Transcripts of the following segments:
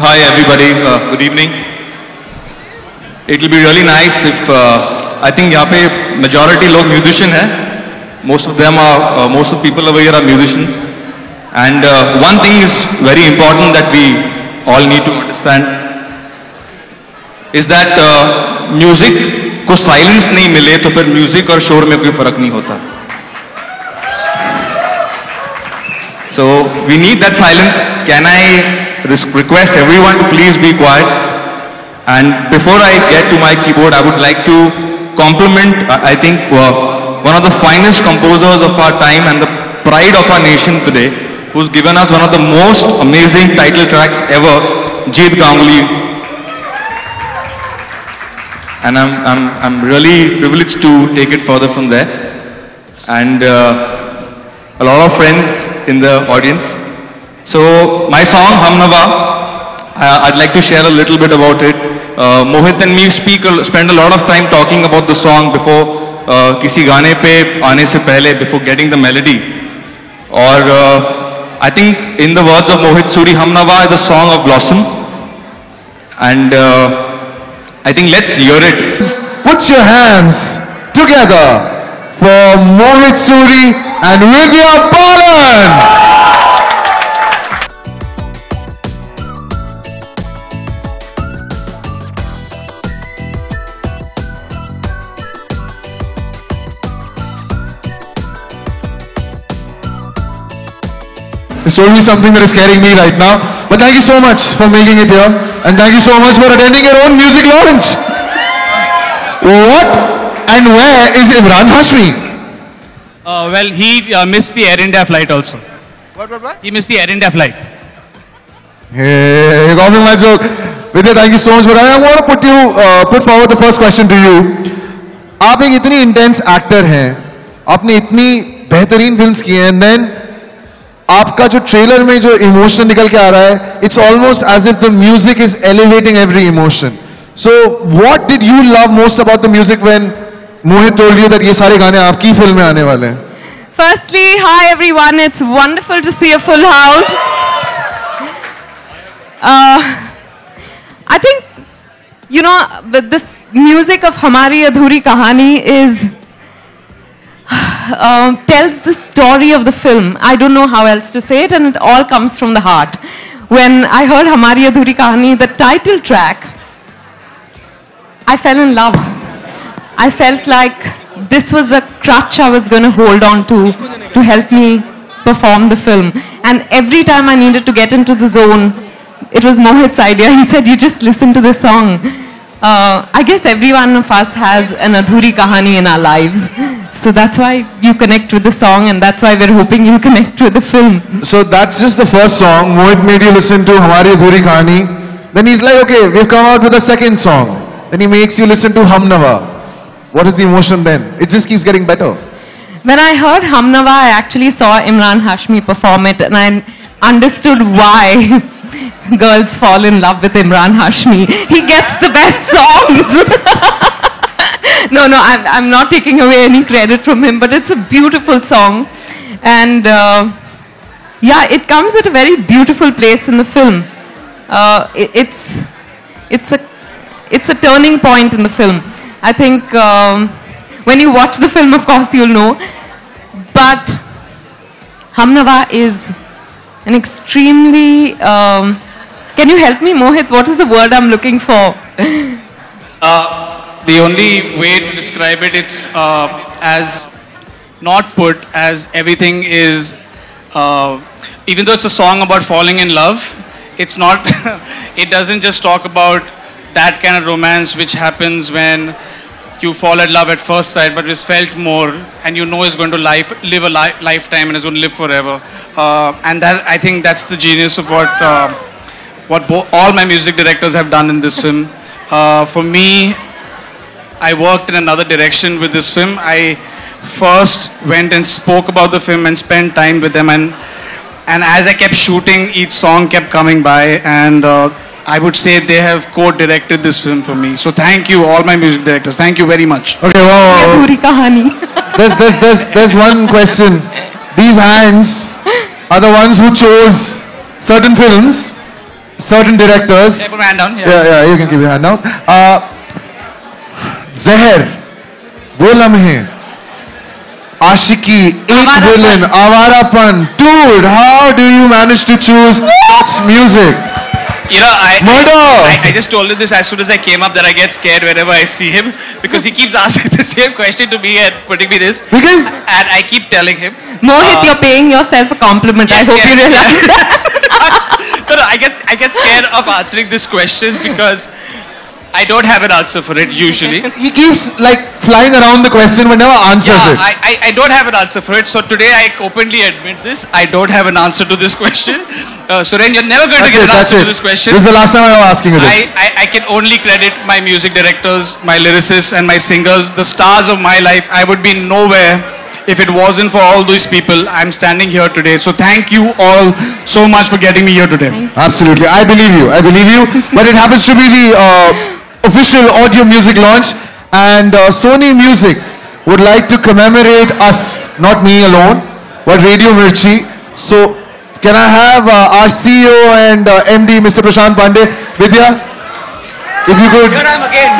Hi everybody, good evening. It will be really nice if I think यहाँ पे majority लोग musician हैं. Most of people over here are musicians. And one thing is very important that we all need to understand is that music को silence नहीं मिले तो फिर music और शोर में कोई फर्क नहीं होता. So we need that silence. Can I request everyone to please be quiet? And before I get to my keyboard, I would like to compliment, I think, one of the finest composers of our time and the pride of our nation today, who's given us one of the most amazing title tracks ever, Jeet Ganguly. And I'm really privileged to take it further from there. And a lot of friends in the audience. So my song Humnava, I'd like to share a little bit about it. Mohit and me spend a lot of time talking about the song before किसी गाने पे आने से पहले, before getting the melody. और I think in the words of Mohit Suri, Humnava is a song of blossom. And I think let's hear it. Put your hands together for Mohit Suri and Vidya Balan. It's only something that is scaring me right now. But thank you so much for making it here. And thank you so much for attending your own music launch. What and where is Imran Hashmi? Well, he missed the Air India flight also. What? He missed the Air India flight. Hey, you got me my joke. Vidya, thank you so much for that. I want to put forward the first question to you. आप एक इतनी intense actor हैं, आपने इतनी बेहतरीन films की हैं, and then आपका जो ट्रेलर में जो इमोशन निकल के आ रहा है, it's almost as if the music is elevating every emotion. So what did you love most about the music when Mohit told you that ये सारे गाने आपकी फिल्म में आने वाले हैं? Firstly, hi everyone. It's wonderful to see a full house. I think, you know, this music of Hamari Adhuri Kahani is tells the story of the film. I don't know how else to say it, and it all comes from the heart. When I heard Hamari Adhuri Kahani, the title track, I fell in love. I felt like this was a crutch I was going to hold on to help me perform the film. And every time I needed to get into the zone, it was Mohit's idea. He said, you just listen to this song. I guess every one of us has an Adhuri Kahani in our lives. So that's why you connect with the song, and that's why we're hoping you connect with the film. So that's just the first song. Mohit made you listen to Hamari Adhuri Kahani. Then he's like, okay, we've come out with a second song. Then he makes you listen to Humnava. What is the emotion then? It just keeps getting better. When I heard Humnava, I actually saw Imran Hashmi perform it, and I understood why girls fall in love with Imran Hashmi. He gets the best songs. No, I'm not taking away any credit from him, but it's a beautiful song. And yeah, it comes at a very beautiful place in the film. It's a turning point in the film. I think when you watch the film, of course, you'll know. But Humnava is an extremely... can you help me, Mohit? What is the word I'm looking for? The only way to describe it, it's as not put as everything is, even though it's a song about falling in love, it's not, it doesn't just talk about that kind of romance which happens when you fall in love at first sight, but it's felt more, and you know it's going to live a lifetime and it's going to live forever. And that, I think that's the genius of what all my music directors have done in this film. For me, I worked in another direction with this film. I first went and spoke about the film and spent time with them, and as I kept shooting, each song kept coming by, and I would say they have co-directed this film for me. So thank you, all my music directors. Thank you very much. Okay, wow. There's one question. These hands are the ones who chose certain films. certain directors. Yeah, put my hand down. Yeah, you can keep your hand down. Zahar, वो लम्हे, आशिकी, एक villain, Awarapan. Dude, how do you manage to choose such music? You know, Murder! I just told him this as soon as I came up that I get scared whenever I see him because he keeps asking the same question to me and putting me this. Because And I keep telling him. Mohit, you're paying yourself a compliment. Yes, I hope you realize that. No, I get scared of answering this question because I don't have an answer for it usually. he keeps like flying around the question but never answers it. I don't have an answer for it. So today I openly admit this. I don't have an answer to this question. Suren, you're never going to get an answer to this question. This is the last time I'm asking you this. I can only credit my music directors, my lyricists, and my singers, the stars of my life. I would be nowhere if it wasn't for all these people. I'm standing here today. So thank you all so much for getting me here today. Absolutely, I believe you. But it happens to be the official audio music launch, and Sony Music would like to commemorate us, not me alone, but Radio Mirchi. So can I have our CEO and MD, Mr. Prashant Pandey, Vidya? If you could. Here I am again.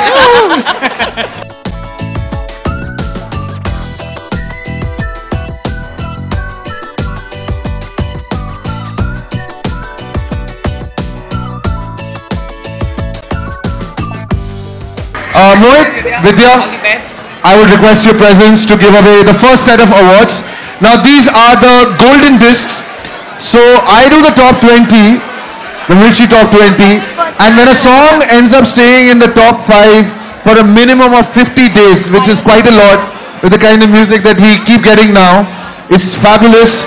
Mohit, Vidya, I would request your presence to give away the first set of awards. Now these are the golden discs. So I do the top 20, the Mirchi top 20, and when a song ends up staying in the top 5 for a minimum of 50 days, which is quite a lot with the kind of music that we keep getting now, it's fabulous.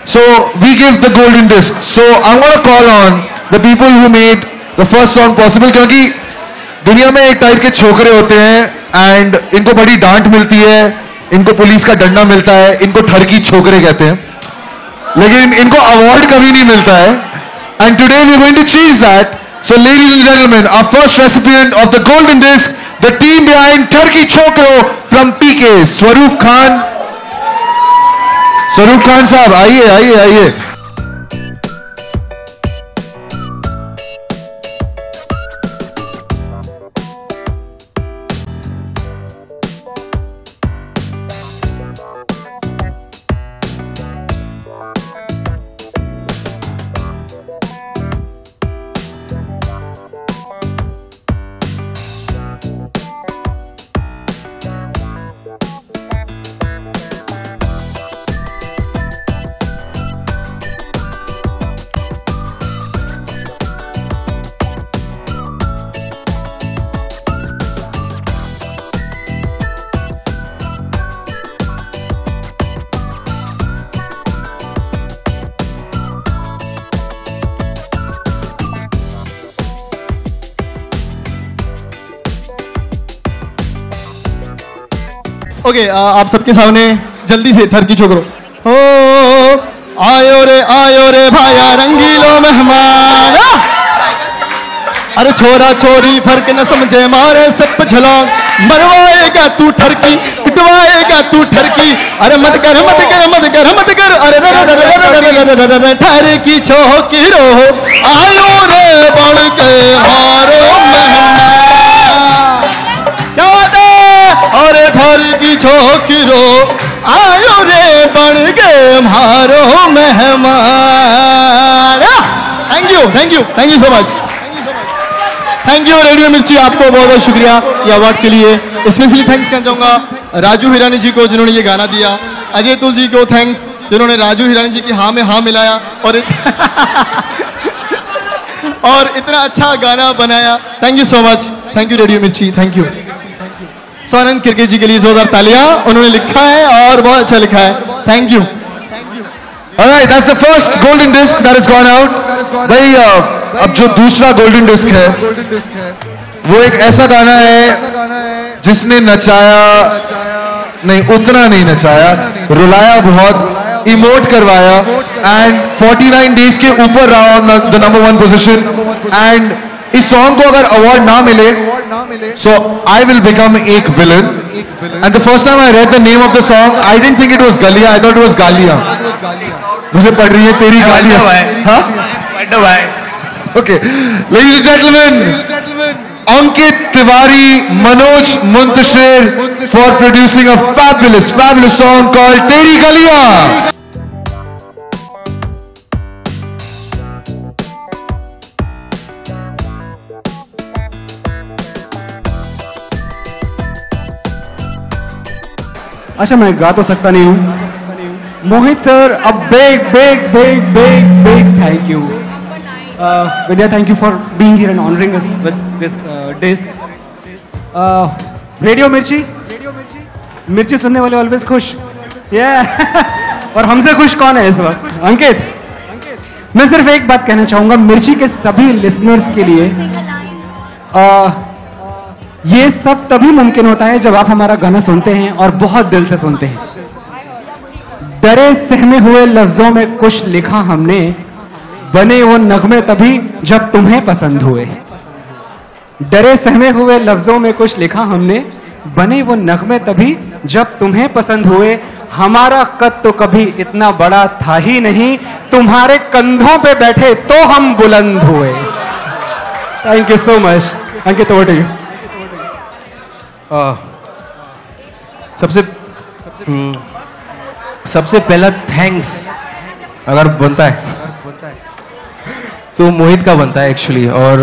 So we give the golden disc. So I'm going to call on the people who made the first song possible, क्योंकि दुनिया में एक type के छोकरे होते हैं and इनको बड़ी डांट मिलती है, इनको पुलिस का डंडा मिलता है, इनको ठरकी छोकरे कहते हैं, लेकिन इनको अवार्ड कभी नहीं मिलता है. And today we are going to change that. So ladies and gentleman, our first recipient of the golden disc, the team behind Tharki Chhokro from पीके, स्वरूप खान. स्वरूप खान साहब आइए आइए आइए. ओके, आप सबके सामने जल्दी से ठरकी छोकरो. ओ आयो रे भाया रंगीलो मेहमान. अरे छोरा छोरी फर्क न समझे मारे सब छलांग. मरवाएगा तू ठरकी, पिटवाएगा तू ठरकी. अरे मत कर मत कर मत कर मत कर. अरे ठरकी छोकरो आयो रे बन के मारो मेहमान. अरे ठरकी छोकरो आयो रे बन के मारो मेहमान. Thank you so much. Thank you Radio मिर्ची, आपको बहुत बहुत शुक्रिया ये अवार्ड के लिए. स्पेशली थैंक्स करना चाहूँगा राजू हिरानी जी को जिन्होंने ये गाना दिया. अजय तुल जी को थैंक्स जिन्होंने राजू हिरानी जी की हाँ में हाँ मिलाया और इतना अच्छा गाना बनाया. Thank you so much. Thank you Radio Mirchi. Thank you. सोनन किरकेट जी के लिए जोरदार तालियां. उन्होंने लिखा है और बहुत अच्छा लिखा है. Thank you. Alright, that's the first golden disc that has gone out. भाई अब जो दूसरा golden disc है वो एक ऐसा गाना है जिसने नचाया नहीं, उतना नहीं नचाया, रुलाया बहुत, इमोट करवाया एंड 49 डेज के ऊपर रहा on the number 1 position. And इस सॉन्ग को अगर अवार्ड ना मिले so I will become एक villain. And the first time I read the name of the song, I didn't think it was Galia, I thought it was Galia. मुझे पढ़ रही है तेरी गालियां. हाँ? Okay, ladies and gentlemen, Ankit Tiwari, Manoj Muntashir for producing a fabulous song called Teri Galiyan. अच्छा, मैं गा तो सकता नहीं हूँ। Mohit sir, a big thank you. Vidya, thank you for being here and honoring us with this disc. Radio मिर्ची सुनने वाले ऑलवेज खुश। और हमसे खुश कौन है इस वक्त? अंकित। मैं सिर्फ एक बात कहना चाहूंगा मिर्ची के सभी लिसनर्स के लिए, ये सब तभी मुमकिन होता है जब आप हमारा गाना सुनते हैं और बहुत दिल से सुनते हैं। डरे सहमे हुए लफ्जों में कुछ लिखा हमने, बने वो नगमे तभी जब तुम्हें पसंद हुए। डरे सहमे हुए लफ्जों में कुछ लिखा हमने, बने वो नगमे तभी जब तुम्हें पसंद हुए। हमारा कद तो कभी इतना बड़ा था ही नहीं, तुम्हारे कंधों पे बैठे तो हम बुलंद हुए। Thank you so much. Ankit, over to you. सबसे पहला थैंक्स अगर बनता है तो मोहित का बनता है एक्चुअली। और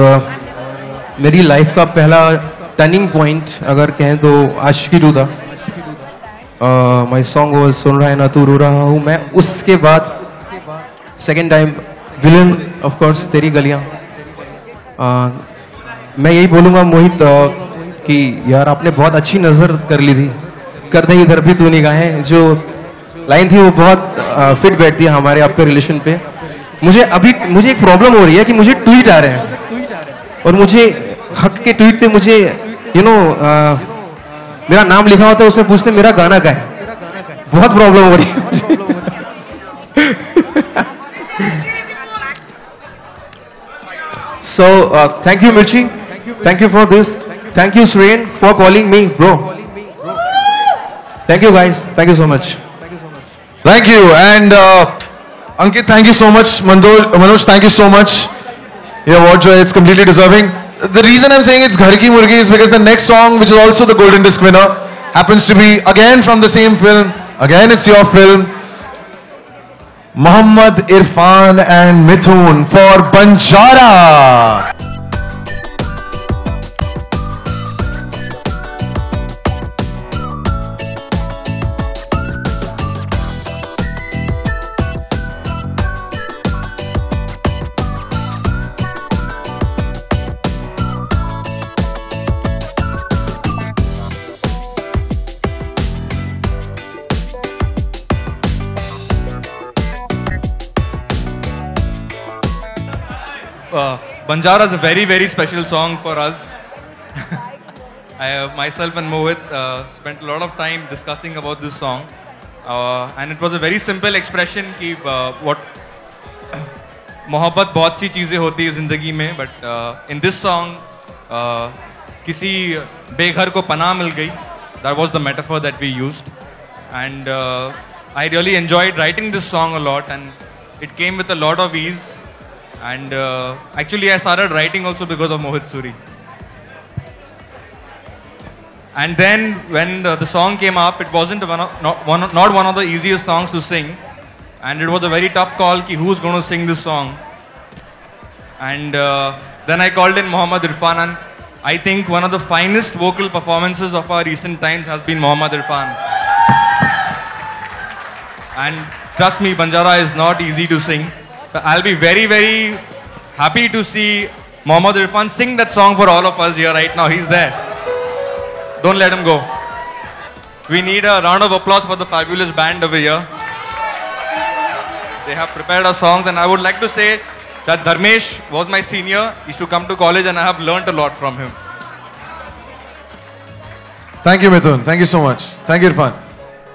मेरी लाइफ का पहला टर्निंग पॉइंट अगर कहें तो आशिकी 2 था। माय सॉन्ग वाज सुन रहा है ना तू रो रहा हूँ मैं। उसके बाद second time villain of course तेरी गलियां। मैं यही बोलूँगा मोहित कि यार आपने बहुत अच्छी नज़र कर ली थी। कर दे इधर भी तू निगाहें, जो लाइन थी वो बहुत फिट बैठती है हमारे आपके रिलेशन पे। मुझे एक प्रॉब्लम हो रही है कि मुझे ट्वीट आ रहे हैं और मुझे हक के ट्वीट पे मुझे मेरा नाम लिखा होता है, उसमें पूछते मेरा गाना का है। बहुत प्रॉब्लम हो रही है। So thank you Mirchi, thank you for this, thank you Sren for calling me bro. Thank you guys, thank you so much. Thank you. And Ankit, thank you so much. Manoj, thank you so much. Your award joy, it's completely deserving. The reason I'm saying it's Ghar Ki Murgi is because the next song, which is also the Golden Disc winner, happens to be again from the same film. Again, it's your film. Mohammad Irfan and Mithun for Banjara. Banjara is a very, very special song for us. Myself and Mohit spent a lot of time discussing about this song. And it was a very simple expression कि मोहब्बत बहुत सी चीज़ें होती है ज़िंदगी में, but in this song किसी बेघर को पनाह मिल गई. That was the metaphor that we used. And I really enjoyed writing this song a lot, and it came with a lot of ease. And actually I started writing also because of Mohit Suri. And then when the song came up, it wasn't not one of the easiest songs to sing. And it was a very tough call ki who's going to sing this song. And then I called in Mohammad Irfan, and I think one of the finest vocal performances of our recent times has been Mohammad Irfan. And trust me, Banjara is not easy to sing. I'll be very, very happy to see Mohammad Irfan sing that song for all of us here right now. He's there. Don't let him go. We need a round of applause for the fabulous band over here. They have prepared our songs, and I would like to say that Dharmesh was my senior. He used to come to college, and I have learnt a lot from him. Thank you, Mithun. Thank you so much. Thank you, Irfan.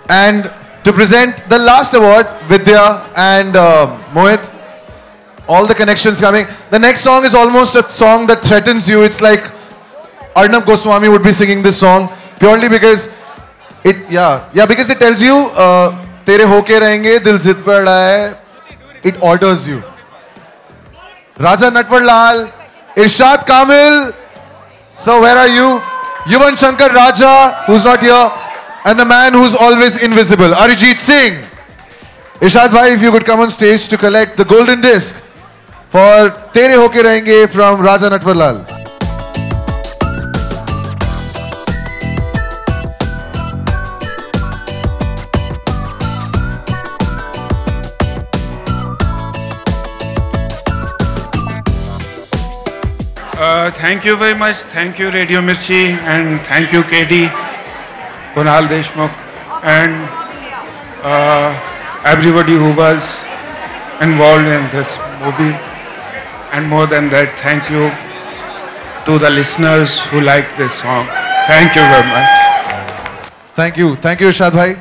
And to present the last award, Vidya and Mohit, all the connections coming. The next song is almost a song that threatens you. It's like Arnab Goswami would be singing this song purely because because it tells you तेरे होके रहेंगे दिल जिद पे अड़ा है. It alters you. Raja Natwarlal, Irshad Kamil. So where are you? Yuvan Shankar Raja, who's not here, and the man who's always invisible, Arijit Singh. Irshad bhai, if you could come on stage to collect the golden disc for Tere Hoke Rahenge from Raja Natwarlal. Thank you very much. Thank you, Radio Mirchi, and thank you, KD, Kunal Deshmukh, and everybody who was involved in this movie. And more than that, thank you to the listeners who like this song. Thank you very much. Thank you. Thank you, Irshad bhai.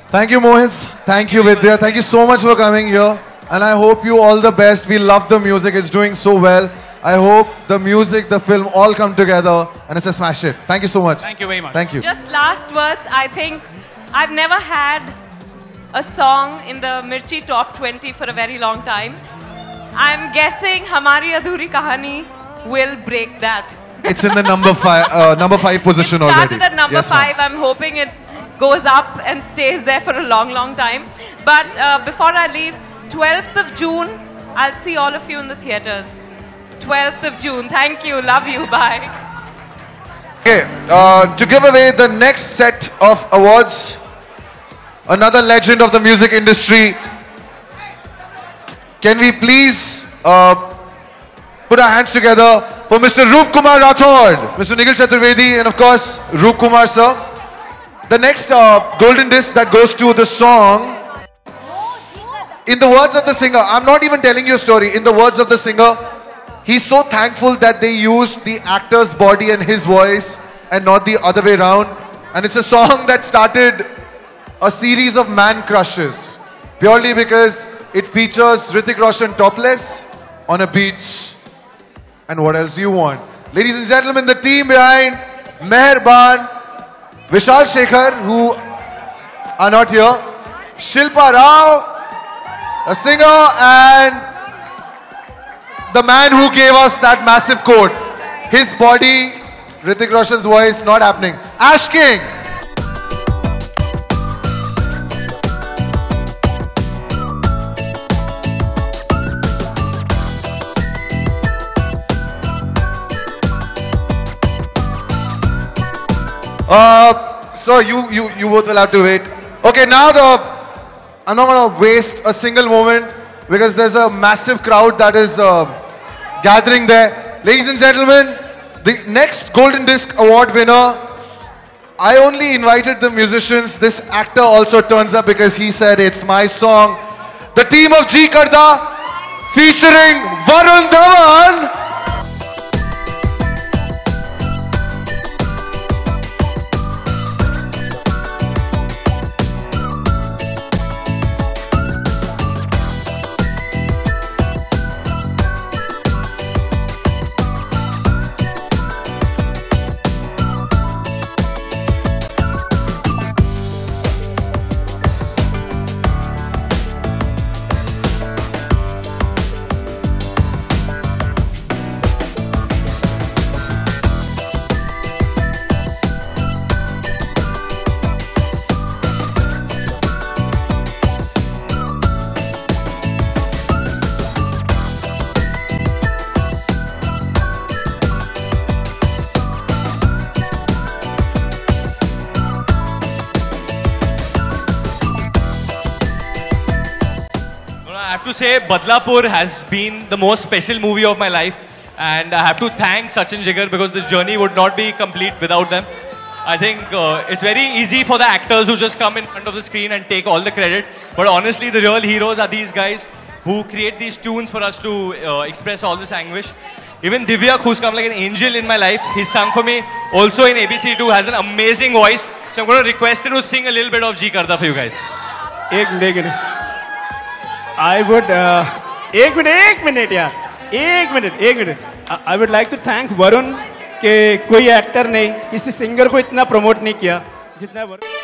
Thank you, Mohit. Thank you, Vidya. Thank you so much for coming here. And I hope you all the best. We love the music. It's doing so well. I hope the music, the film all come together and it's a smash hit. Thank you so much. Thank you very much. Thank you. Just last words. I think I've never had a song in the Mirchi Top 20 for a very long time. I'm guessing Hamari Adhuri Kahani will break that. It's in the number five position It already. started at number Yes, ma'am. 5. I'm hoping it goes up and stays there for a long, long time. But before I leave, 12th of June, I'll see all of you in the theatres. 12th of June. Thank you. Love you. Bye. Okay, to give away the next set of awards, another legend of the music industry. Can we please put our hands together for Mr. Roop Kumar Rathod, Mr. Nikhil Chaturvedi, and of course, Roop Kumar sir. The next golden disc that goes to the song, in the words of the singer, I'm not even telling you a story, in the words of the singer, he's so thankful that they used the actor's body and his voice and not the other way around. And it's a song that started a series of man crushes, purely because it features Hrithik Roshan topless on a beach. And what else do you want? Ladies and gentlemen, the team behind Meherban, Vishal Shekhar, who are not here, Shilpa Rao, a singer, and the man who gave us that massive quote. His body, Hrithik Roshan's voice, not happening. Ash King. So you both will have to wait. Okay, now I'm not going to waste a single moment because there's a massive crowd that is gathering there. Ladies and gentlemen, the next Golden Disc Award winner, I only invited the musicians. This actor also turns up because he said it's my song. The team of G Karda featuring Varun Dhawan. To say Badlapur has been the most special movie of my life, and I have to thank Sachin Jigar because this journey would not be complete without them. I think it's very easy for the actors who just come in front of the screen and take all the credit, but honestly the real heroes are these guys who create these tunes for us to express all this anguish. Even Divyak, who's come like an angel in my life, he's sung for me also in ABC2, has an amazing voice, so I'm going to request him to sing a little bit of G Karda for you guys. I would, एक minute यार, I would like to thank Varun के कोई actor नहीं, किसी singer को इतना promote नहीं किया जितना वरुण